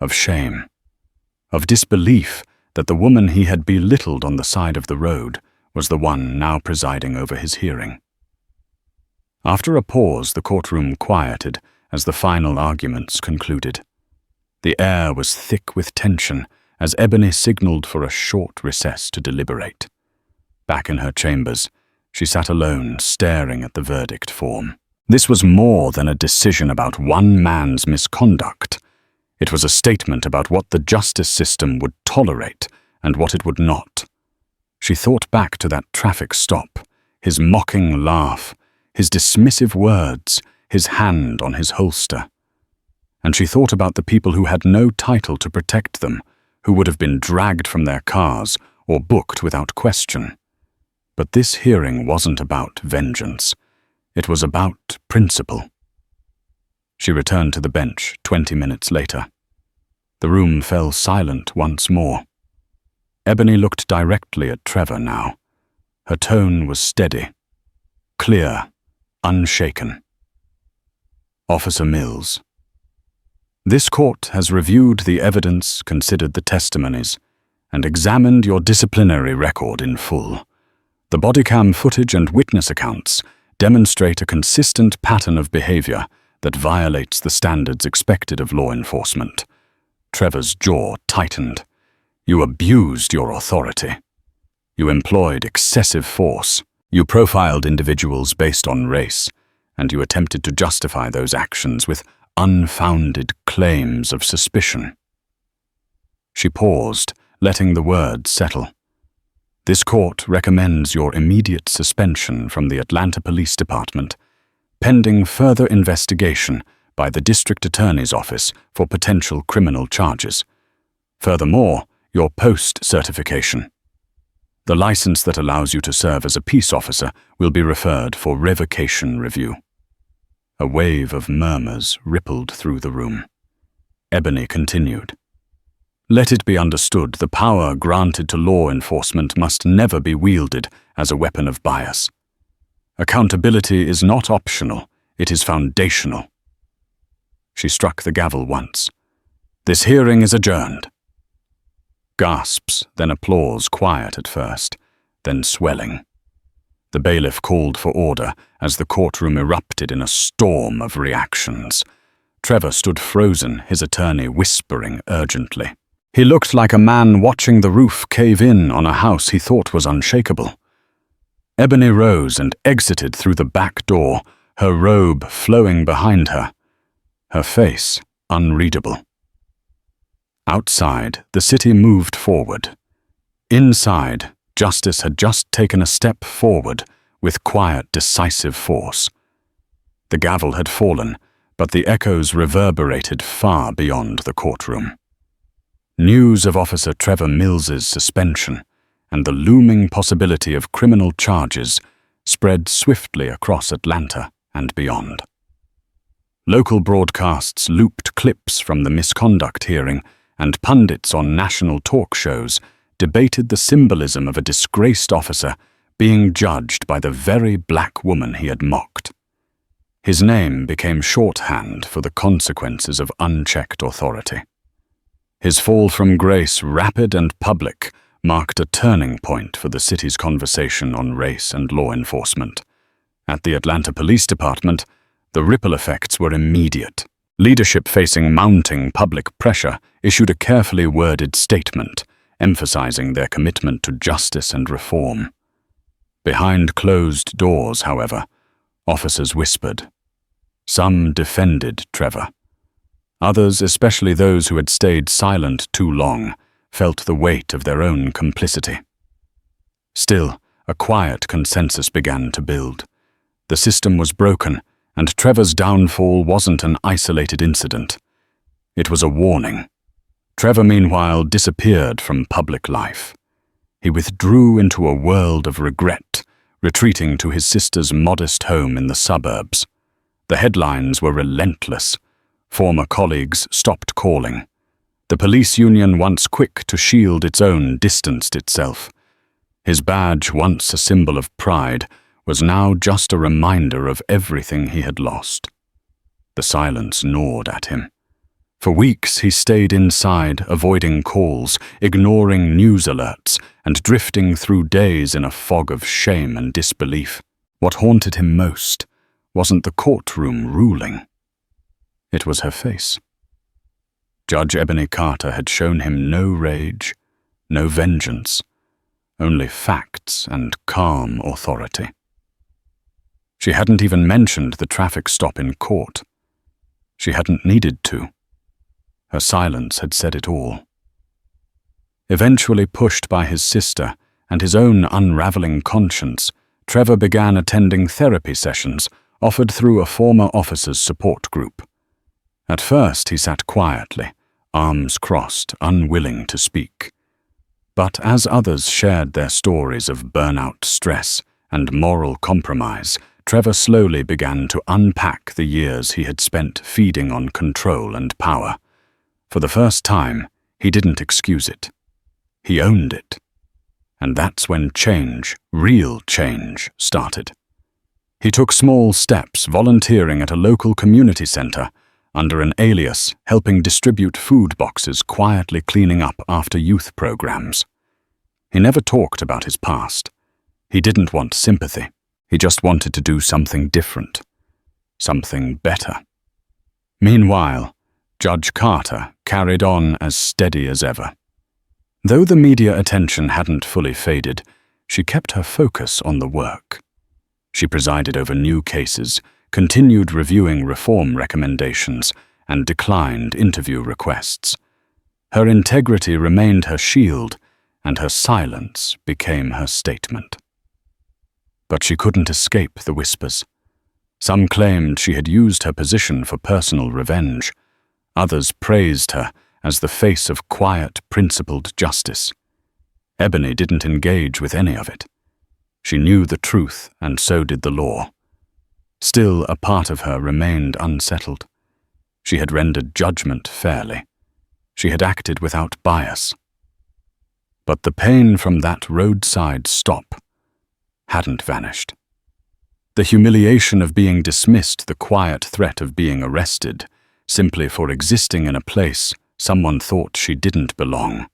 of shame, of disbelief that the woman he had belittled on the side of the road was the one now presiding over his hearing. After a pause, the courtroom quieted as the final arguments concluded. The air was thick with tension as Ebony signaled for a short recess to deliberate. Back in her chambers, she sat alone, staring at the verdict form. This was more than a decision about one man's misconduct. It was a statement about what the justice system would tolerate and what it would not. She thought back to that traffic stop, his mocking laugh, his dismissive words, his hand on his holster. And she thought about the people who had no title to protect them, who would have been dragged from their cars or booked without question. But this hearing wasn't about vengeance. It was about principle. She returned to the bench 20 minutes later. The room fell silent once more. Ebony looked directly at Trevor now. Her tone was steady, clear, unshaken. Officer Mills. This court has reviewed the evidence, considered the testimonies, and examined your disciplinary record in full. The body cam footage and witness accounts demonstrate a consistent pattern of behavior that violates the standards expected of law enforcement. Trevor's jaw tightened. You abused your authority. You employed excessive force. You profiled individuals based on race, and you attempted to justify those actions with unfounded claims of suspicion. She paused, letting the words settle. This court recommends your immediate suspension from the Atlanta Police Department, pending further investigation by the District Attorney's Office for potential criminal charges. Furthermore, your post-certification. The license that allows you to serve as a peace officer will be referred for revocation review. A wave of murmurs rippled through the room. Ebony continued. Let it be understood, the power granted to law enforcement must never be wielded as a weapon of bias. Accountability is not optional, it is foundational. She struck the gavel once. This hearing is adjourned. Gasps, then applause, quiet at first, then swelling. The bailiff called for order as the courtroom erupted in a storm of reactions. Trevor stood frozen, his attorney whispering urgently. He looked like a man watching the roof cave in on a house he thought was unshakable. Ebony rose and exited through the back door, her robe flowing behind her, her face unreadable. Outside, the city moved forward. Inside, justice had just taken a step forward with quiet, decisive force. The gavel had fallen, but the echoes reverberated far beyond the courtroom. News of Officer Trevor Mills's suspension and the looming possibility of criminal charges spread swiftly across Atlanta and beyond. Local broadcasts looped clips from the misconduct hearing, and pundits on national talk shows debated the symbolism of a disgraced officer being judged by the very black woman he had mocked. His name became shorthand for the consequences of unchecked authority. His fall from grace, rapid and public, marked a turning point for the city's conversation on race and law enforcement. At the Atlanta Police Department, the ripple effects were immediate. Leadership, facing mounting public pressure, issued a carefully worded statement, emphasizing their commitment to justice and reform. Behind closed doors, however, officers whispered. Some defended Trevor. Others, especially those who had stayed silent too long, felt the weight of their own complicity. Still, a quiet consensus began to build. The system was broken, and Trevor's downfall wasn't an isolated incident. It was a warning. Trevor, meanwhile, disappeared from public life. He withdrew into a world of regret, retreating to his sister's modest home in the suburbs. The headlines were relentless. Former colleagues stopped calling. The police union, once quick to shield its own, distanced itself. His badge, once a symbol of pride, was now just a reminder of everything he had lost. The silence gnawed at him. For weeks he stayed inside, avoiding calls, ignoring news alerts, and drifting through days in a fog of shame and disbelief. What haunted him most wasn't the courtroom ruling. It was her face. Judge Ebony Carter had shown him no rage, no vengeance, only facts and calm authority. She hadn't even mentioned the traffic stop in court. She hadn't needed to. Her silence had said it all. Eventually pushed by his sister and his own unraveling conscience, Trevor began attending therapy sessions offered through a former officer's support group. At first he sat quietly, arms crossed, unwilling to speak. But as others shared their stories of burnout, stress, and moral compromise, Trevor slowly began to unpack the years he had spent feeding on control and power. For the first time, he didn't excuse it. He owned it. And that's when change, real change, started. He took small steps, volunteering at a local community center, under an alias, helping distribute food boxes, quietly cleaning up after youth programs. He never talked about his past. He didn't want sympathy. He just wanted to do something different, something better. Meanwhile, Judge Carter carried on as steady as ever. Though the media attention hadn't fully faded, she kept her focus on the work. She presided over new cases, continued reviewing reform recommendations, and declined interview requests. Her integrity remained her shield, and her silence became her statement. But she couldn't escape the whispers. Some claimed she had used her position for personal revenge. Others praised her as the face of quiet, principled justice. Ebony didn't engage with any of it. She knew the truth, and so did the law. Still, a part of her remained unsettled. She had rendered judgment fairly. She had acted without bias. But the pain from that roadside stop hadn't vanished. The humiliation of being dismissed, the quiet threat of being arrested, simply for existing in a place someone thought she didn't belong.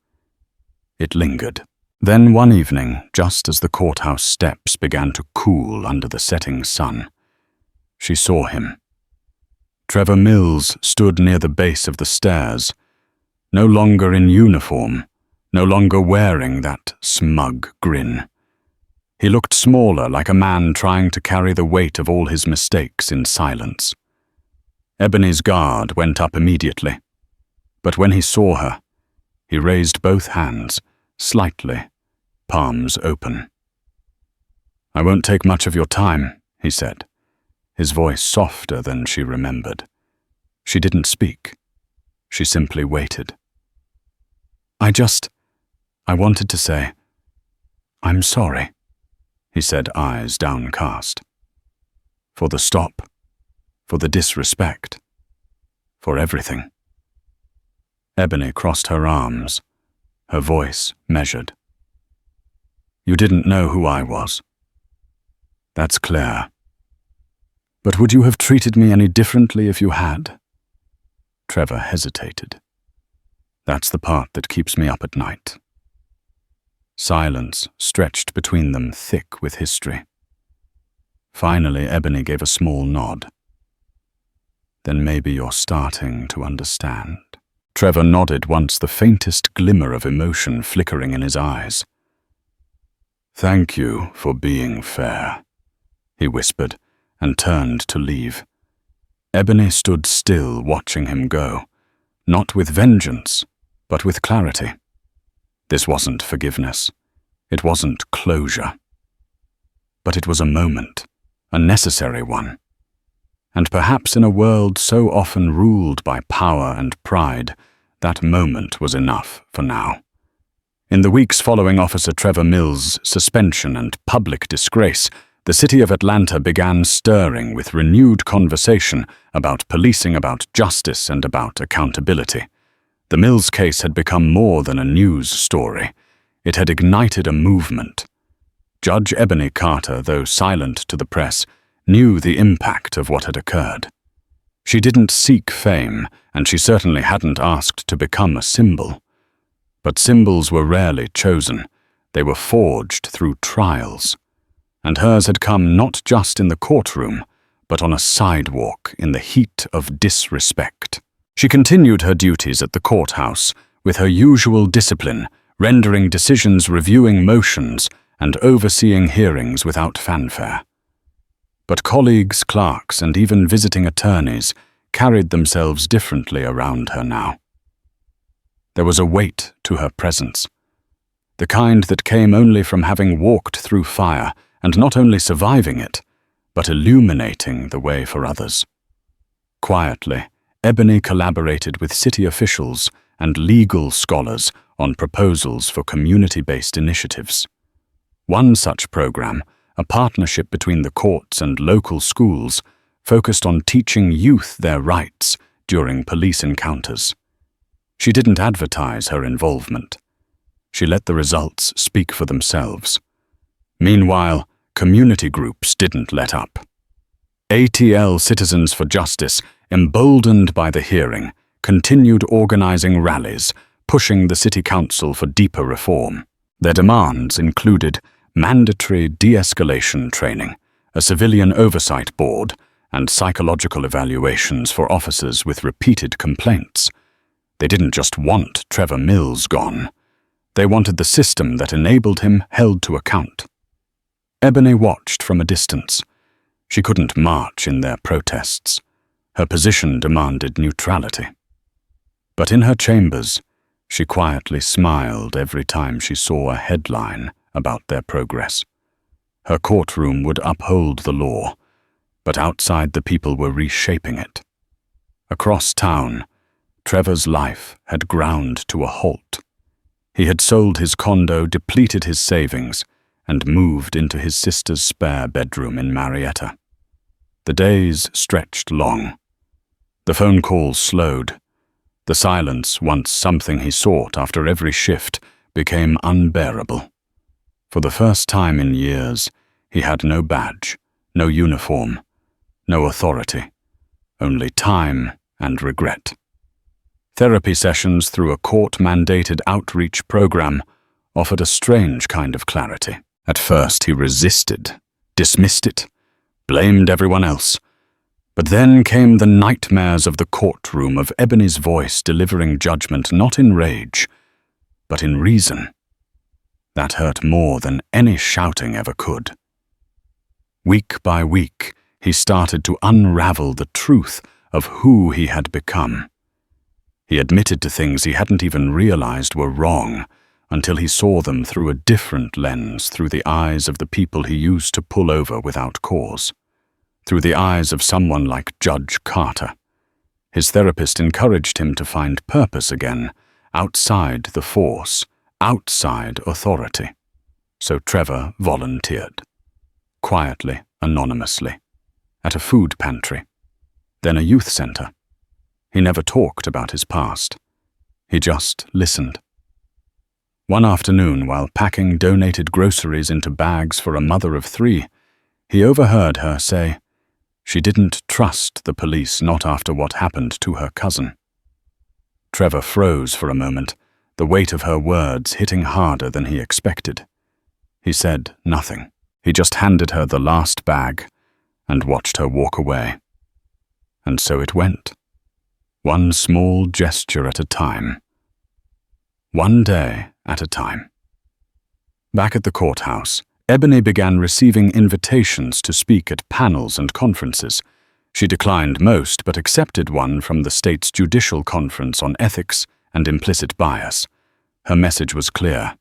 It lingered. Then one evening, just as the courthouse steps began to cool under the setting sun, she saw him. Trevor Mills stood near the base of the stairs, no longer in uniform, no longer wearing that smug grin. He looked smaller, like a man trying to carry the weight of all his mistakes in silence. Ebony's guard went up immediately. But when he saw her, he raised both hands, slightly, palms open. "I won't take much of your time," he said, his voice softer than she remembered. She didn't speak. She simply waited. I wanted to say, "I'm sorry," he said, eyes downcast. "For the stop, for the disrespect, for everything." Ebony crossed her arms, her voice measured. "You didn't know who I was. That's clear. But would you have treated me any differently if you had?" Trevor hesitated. "That's the part that keeps me up at night." Silence stretched between them, thick with history. Finally, Ebony gave a small nod. "Then maybe you're starting to understand." Trevor nodded, once the faintest glimmer of emotion flickering in his eyes. "Thank you for being fair," he whispered, and turned to leave. Ebony stood still, watching him go, not with vengeance, but with clarity. This wasn't forgiveness. It wasn't closure. But it was a moment, a necessary one. And perhaps in a world so often ruled by power and pride, that moment was enough for now. In the weeks following Officer Trevor Mills' suspension and public disgrace, the city of Atlanta began stirring with renewed conversation about policing, about justice, and about accountability. The Mills case had become more than a news story. It had ignited a movement. Judge Ebony Carter, though silent to the press, knew the impact of what had occurred. She didn't seek fame, and she certainly hadn't asked to become a symbol. But symbols were rarely chosen. They were forged through trials. And hers had come not just in the courtroom, but on a sidewalk in the heat of disrespect. She continued her duties at the courthouse with her usual discipline, rendering decisions, reviewing motions, and overseeing hearings without fanfare. But colleagues, clerks, and even visiting attorneys carried themselves differently around her now. There was a weight to her presence, the kind that came only from having walked through fire and not only surviving it, but illuminating the way for others. Quietly, Ebony collaborated with city officials and legal scholars on proposals for community-based initiatives. One such program, a partnership between the courts and local schools, focused on teaching youth their rights during police encounters. She didn't advertise her involvement. She let the results speak for themselves. Meanwhile, community groups didn't let up. ATL Citizens for Justice, emboldened by the hearing, continued organizing rallies, pushing the city council for deeper reform. Their demands included mandatory de-escalation training, a civilian oversight board, and psychological evaluations for officers with repeated complaints. They didn't just want Trevor Mills gone. They wanted the system that enabled him held to account. Ebony watched from a distance. She couldn't march in their protests. Her position demanded neutrality. But in her chambers, she quietly smiled every time she saw a headline about their progress. Her courtroom would uphold the law, but outside the people were reshaping it. Across town, Trevor's life had ground to a halt. He had sold his condo, depleted his savings, and moved into his sister's spare bedroom in Marietta. The days stretched long. The phone calls slowed. The silence, once something he sought after every shift, became unbearable. For the first time in years, he had no badge, no uniform, no authority, only time and regret. Therapy sessions through a court-mandated outreach program offered a strange kind of clarity. At first he resisted, dismissed it, blamed everyone else. But then came the nightmares of the courtroom, of Ebony's voice delivering judgment not in rage, but in reason. That hurt more than any shouting ever could. Week by week, he started to unravel the truth of who he had become. He admitted to things he hadn't even realized were wrong until he saw them through a different lens, through the eyes of the people he used to pull over without cause, through the eyes of someone like Judge Carter. His therapist encouraged him to find purpose again, outside the force, outside authority. So Trevor volunteered. Quietly, anonymously. At a food pantry. Then a youth center. He never talked about his past. He just listened. One afternoon, while packing donated groceries into bags for a mother of 3, he overheard her say she didn't trust the police, not after what happened to her cousin. Trevor froze for a moment, the weight of her words hitting harder than he expected. He said nothing. He just handed her the last bag and watched her walk away. And so it went. One small gesture at a time. One day at a time. Back at the courthouse, Ebony began receiving invitations to speak at panels and conferences. She declined most, but accepted one from the state's Judicial Conference on Ethics and Implicit Bias. Her message was clear.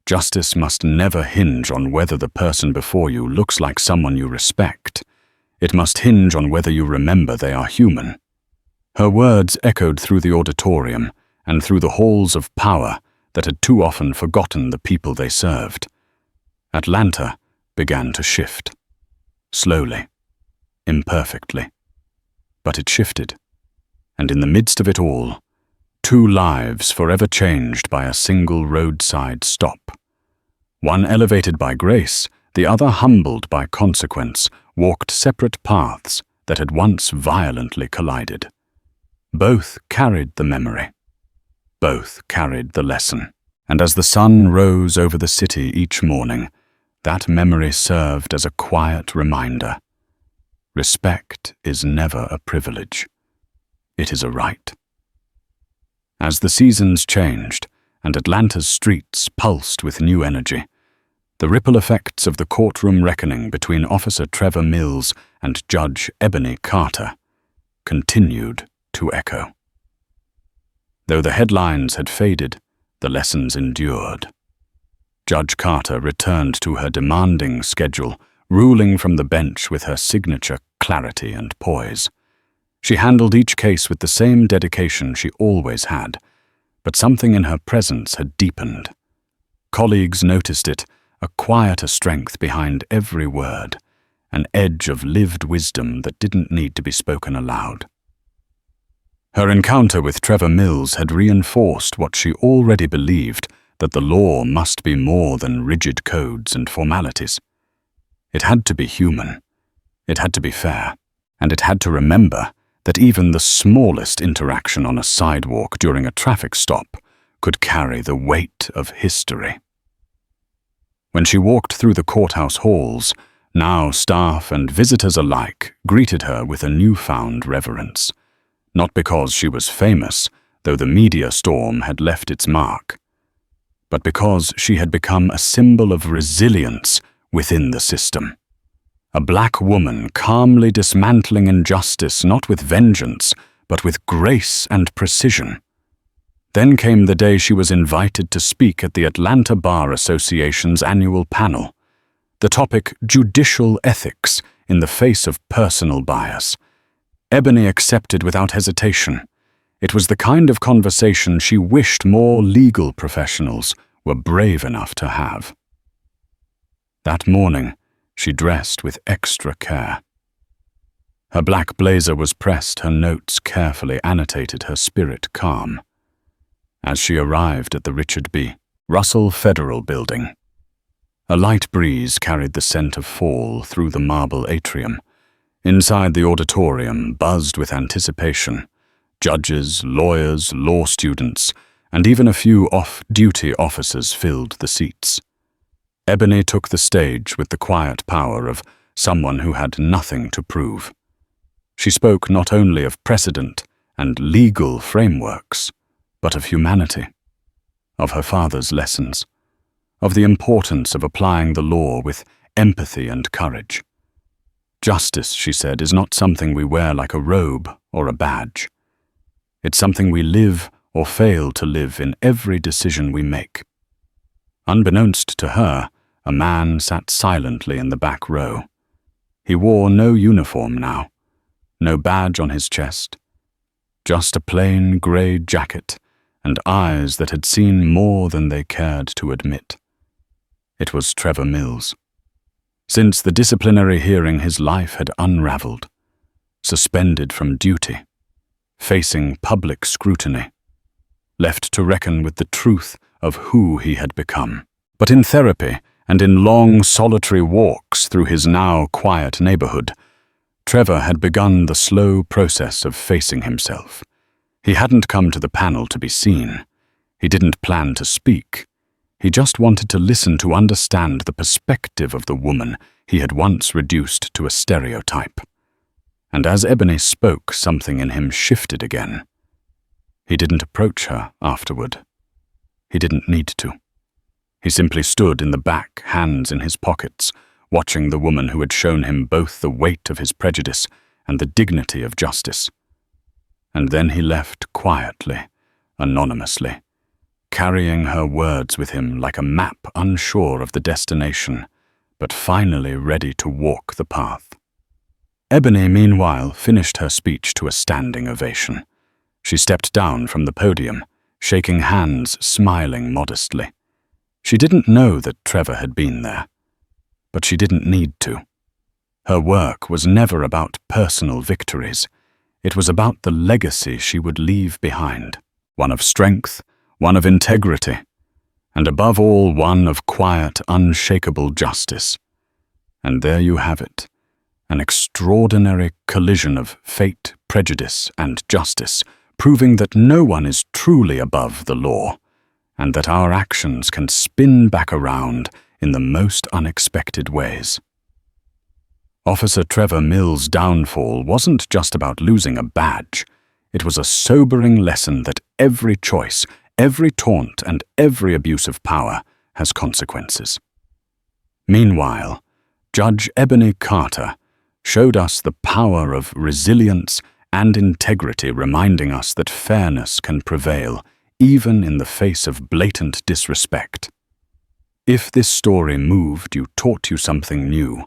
Justice must never hinge on whether the person before you looks like someone you respect. It must hinge on whether you remember they are human. Her words echoed through the auditorium and through the halls of power that had too often forgotten the people they served. Atlanta began to shift. Slowly, imperfectly. But it shifted. And in the midst of it all, 2 lives forever changed by a single roadside stop. One elevated by grace, the other humbled by consequence, walked separate paths that had once violently collided. Both carried the memory. Both carried the lesson. And as the sun rose over the city each morning, that memory served as a quiet reminder. Respect is never a privilege. It is a right. As the seasons changed and Atlanta's streets pulsed with new energy, the ripple effects of the courtroom reckoning between Officer Trevor Mills and Judge Ebony Carter continued to echo. Though the headlines had faded, the lessons endured. Judge Carter returned to her demanding schedule, ruling from the bench with her signature clarity and poise. She handled each case with the same dedication she always had, but something in her presence had deepened. Colleagues noticed it, a quieter strength behind every word, an edge of lived wisdom that didn't need to be spoken aloud. Her encounter with Trevor Mills had reinforced what she already believed, that the law must be more than rigid codes and formalities. It had to be human, it had to be fair, and it had to remember that even the smallest interaction on a sidewalk during a traffic stop could carry the weight of history. When she walked through the courthouse halls, now staff and visitors alike greeted her with a newfound reverence. Not because she was famous, though the media storm had left its mark, but because she had become a symbol of resilience within the system. A black woman calmly dismantling injustice not with vengeance, but with grace and precision. Then came the day she was invited to speak at the Atlanta Bar Association's annual panel. The topic, judicial ethics in the face of personal bias. Ebony accepted without hesitation. It was the kind of conversation she wished more legal professionals were brave enough to have. That morning, she dressed with extra care. Her black blazer was pressed, her notes carefully annotated, her spirit calm. As she arrived at the Richard B. Russell Federal Building, a light breeze carried the scent of fall through the marble atrium. Inside the auditorium buzzed with anticipation. Judges, lawyers, law students, and even a few off-duty officers filled the seats. Ebony took the stage with the quiet power of someone who had nothing to prove. She spoke not only of precedent and legal frameworks, but of humanity, of her father's lessons, of the importance of applying the law with empathy and courage. Justice, she said, is not something we wear like a robe or a badge. It's something we live or fail to live in every decision we make. Unbeknownst to her, a man sat silently in the back row. He wore no uniform now, no badge on his chest, just a plain grey jacket and eyes that had seen more than they cared to admit. It was Trevor Mills. Since the disciplinary hearing, his life had unraveled, suspended from duty, facing public scrutiny, left to reckon with the truth of who he had become. But in therapy and in long, solitary walks through his now quiet neighborhood, Trevor had begun the slow process of facing himself. He hadn't come to the panel to be seen. He didn't plan to speak. He just wanted to listen to understand the perspective of the woman he had once reduced to a stereotype. And as Ebony spoke, something in him shifted again. He didn't approach her afterward. He didn't need to. He simply stood in the back, hands in his pockets, watching the woman who had shown him both the weight of his prejudice and the dignity of justice. And then he left quietly, anonymously, carrying her words with him like a map, unsure of the destination, but finally ready to walk the path. Ebony, meanwhile, finished her speech to a standing ovation. She stepped down from the podium, shaking hands, smiling modestly. She didn't know that Trevor had been there, but she didn't need to. Her work was never about personal victories. It was about the legacy she would leave behind, one of strength, one of integrity, and above all, one of quiet, unshakable justice. And there you have it, An extraordinary collision of fate, prejudice, and justice, proving that no one is truly above the law, and that our actions can spin back around in the most unexpected ways. Officer Trevor Mill's downfall wasn't just about losing a badge. It was a sobering lesson that every choice, every taunt, and every abuse of power has consequences. Meanwhile, Judge Ebony Carter showed us the power of resilience and integrity, reminding us that fairness can prevail even in the face of blatant disrespect. If this story moved you, taught you something new,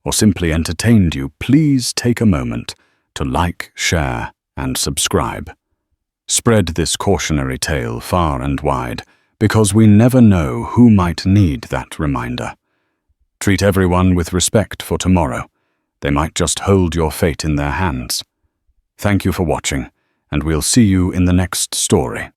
or simply entertained you, please take a moment to like, share, and subscribe. Spread this cautionary tale far and wide, because we never know who might need that reminder. Treat everyone with respect for tomorrow. They might just hold your fate in their hands. Thank you for watching, and we'll see you in the next story.